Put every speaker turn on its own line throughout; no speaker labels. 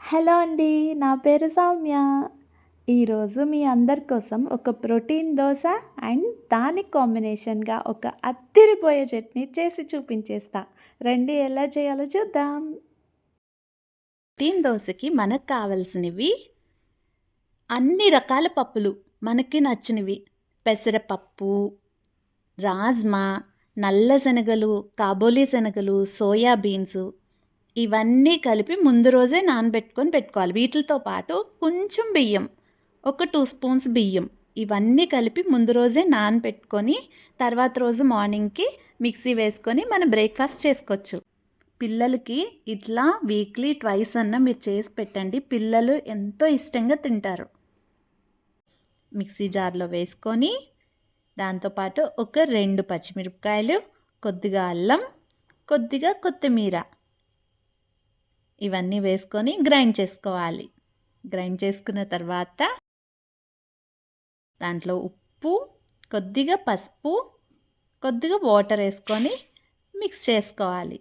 Hello అండి. నా పేరు సౌమ్య. ఈరోజు మీ అందరి కోసం ఒక ప్రోటీన్ దోస అండ్ దానికి కాంబినేషన్‌గా ఒక అద్దిరిపోయే చట్నీ చేసి చూపించేస్తా. రండి ఎలా చేయాలో చూద్దాం.
ప్రోటీన్ దోసకి మనకు కావాల్సినవి అన్ని రకాల పప్పులు మనకి నచ్చినవి. పెసరపప్పు, రాజ్మా, నల్ల శనగలు, కాబోలి శనగలు, సోయా బీన్స్ ఇవన్నీ కలిపి ముందు రోజే నానబెట్టుకొని పెట్టుకోవాలి. వీటితో పాటు కొంచెం బియ్యం, ఒక 2 స్పూన్స్ బియ్యం ఇవన్నీ కలిపి ముందు రోజే నానబెట్టుకొని తర్వాత రోజు మార్నింగ్‌కి మిక్సీ వేసుకొని మనం బ్రేక్‌ఫాస్ట్ చేసుకోవచ్చు. పిల్లలకి ఇట్లా వీక్లీ ట్వైస్ అన్నా మీరు చేసి పెట్టండి. పిల్లలు ఎంతో ఇష్టంగా తింటారు. మిక్సీ జార్‌లో వేసుకొని దాంతోపాటు ఒక 2 పచ్చిమిరపకాయలు, కొద్దిగా అల్లం, కొద్దిగా కొత్తిమీర ఇవన్నీ వేసుకొని గ్రైండ్ చేసుకోవాలి. గ్రైండ్ చేసుకున్న తర్వాత దాంట్లో ఉప్పు, కొద్దిగా పసుపు, కొద్దిగా వాటర్ వేసుకొని మిక్స్ చేసుకోవాలి.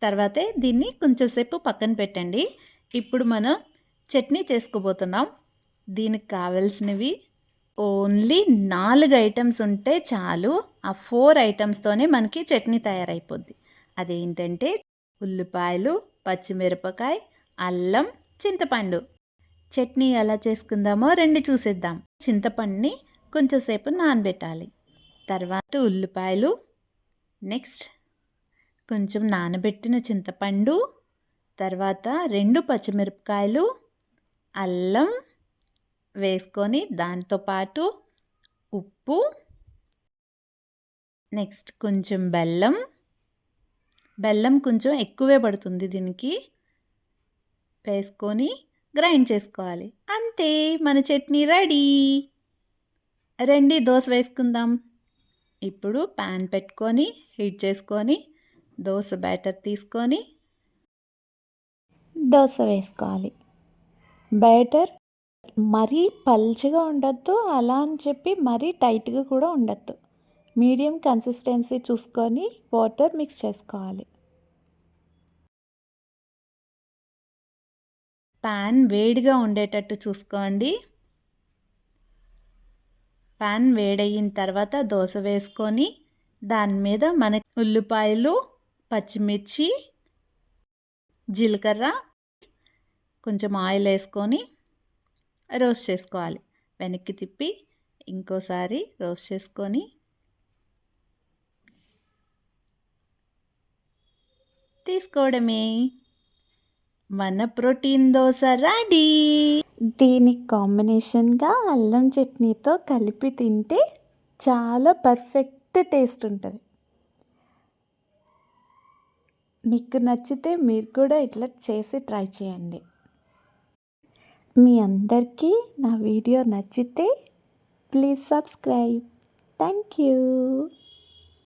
తర్వాతే దీన్ని కొంచెం సేపు పక్కన పెట్టండి. ఇప్పుడు మనం చట్నీ చేసుకోబోతున్నాం. దీనికి కావాల్సినవి ఓన్లీ 4 ఐటమ్స్ ఉంటే చాలు. ఆ 4 ఐటమ్స్తోనే మనకి చట్నీ తయారైపోద్ది. అదేంటంటే ఉల్లిపాయలు, పచ్చిమిరపకాయ, అల్లం, చింతపండు. చట్నీ ఎలా చేసుకుందామో రండి చూసేద్దాం. చింతపండుని కొంచెం సేపు నానబెట్టాలి. తర్వాత ఉల్లిపాయలు, నెక్స్ట్ కొంచెం నానబెట్టిన చింతపండు, తర్వాత 2 పచ్చిమిరపకాయలు, అల్లం వేసుకొని దాంతోపాటు ఉప్పు, నెక్స్ట్ కొంచెం బెల్లం. బెల్లం కొంచెం ఎక్కువే పడుతుంది దీనికి. వేసుకొని గ్రైండ్ చేసుకోవాలి. అంతే, మన చట్నీ రెడీ. రండి దోస వేసుకుందాం. ఇప్పుడు ప్యాన్ పెట్టుకొని హీట్ చేసుకొని దోస బ్యాటర్ తీసుకొని
దోస వేసుకోవాలి. బ్యాటర్ మరీ పల్చగా ఉండొద్దు, అలా అని చెప్పి మరీ టైట్‌గా కూడా ఉండొద్దు. మీడియం కన్సిస్టెన్సీ చూసుకొని వాటర్ మిక్స్ చేసుకోవాలి.
ప్యాన్ వేడిగా ఉండేటట్టు చూసుకోండి. ప్యాన్ వేడయిన తర్వాత దోస వేసుకొని దాని మీద మన ఉల్లిపాయలు, పచ్చిమిర్చి, జీలకర్ర, కొంచెం ఆయిల్ వేసుకొని రోస్ట్ చేసుకోవాలి. వెనక్కి తిప్పి ఇంకోసారి రోస్ట్ చేసుకొని తీసుకోవడమే. మన ప్రోటీన్ దోస రెడీ.
దీనికి కాంబినేషన్‌గా అల్లం చట్నీతో కలిపి తింటే చాలా పర్ఫెక్ట్ టేస్ట్ ఉంటుంది. మీకు నచ్చితే మీరు కూడా ఇట్లా చేసి ట్రై చేయండి. మీ అందరికీ నా వీడియో నచ్చితే ప్లీజ్ సబ్స్క్రైబ్. Thank you.